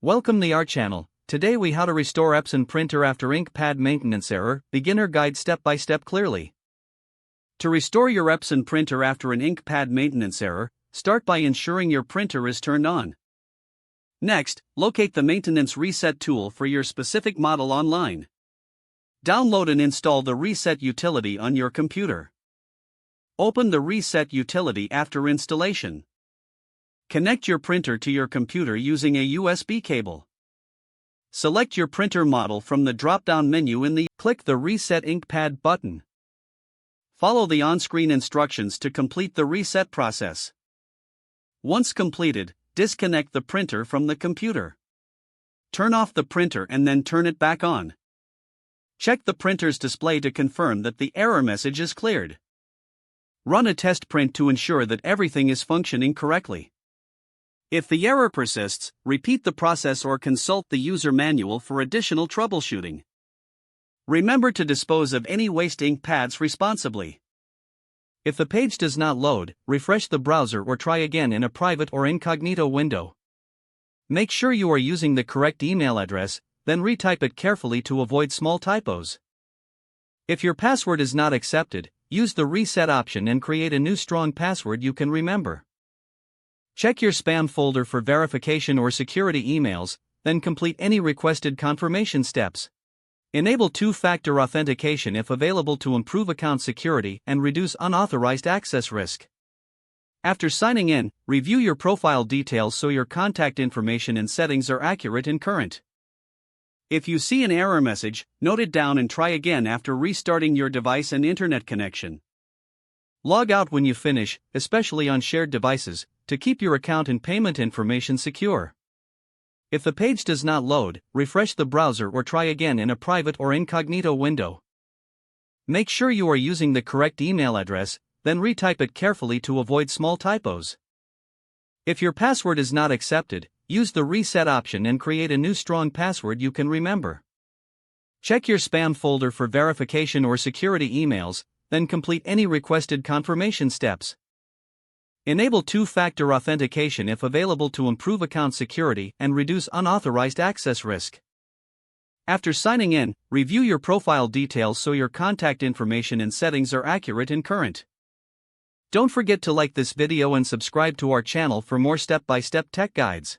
Welcome to our channel. Today we how to restore Epson printer after ink pad maintenance error, beginner guide step by step clearly. To restore your Epson printer after an ink pad maintenance error, start by ensuring your printer is turned on. Next, locate the maintenance reset tool for your specific model online. Download and install the reset utility on your computer. Open the reset utility after installation. Connect your printer to your computer using a USB cable. Select your printer model from the drop-down menu click the Reset Ink Pad button. Follow the on-screen instructions to complete the reset process. Once completed, disconnect the printer from the computer. Turn off the printer and then turn it back on. Check the printer's display to confirm that the error message is cleared. Run a test print to ensure that everything is functioning correctly. If the error persists, repeat the process or consult the user manual for additional troubleshooting. Remember to dispose of any waste ink pads responsibly. If the page does not load, refresh the browser or try again in a private or incognito window. Make sure you are using the correct email address, then retype it carefully to avoid small typos. If your password is not accepted, use the reset option and create a new strong password you can remember. Check your spam folder for verification or security emails, then complete any requested confirmation steps. Enable two-factor authentication if available to improve account security and reduce unauthorized access risk. After signing in, review your profile details so your contact information and settings are accurate and current. If you see an error message, note it down and try again after restarting your device and internet connection. Log out when you finish, especially on shared devices, to keep your account and payment information secure. If the page does not load, refresh the browser or try again in a private or incognito window. Make sure you are using the correct email address, then retype it carefully to avoid small typos. If your password is not accepted, use the reset option and create a new strong password you can remember. Check your spam folder for verification or security emails, then complete any requested confirmation steps. Enable two-factor authentication if available to improve account security and reduce unauthorized access risk. After signing in, review your profile details so your contact information and settings are accurate and current. Don't forget to like this video and subscribe to our channel for more step-by-step tech guides.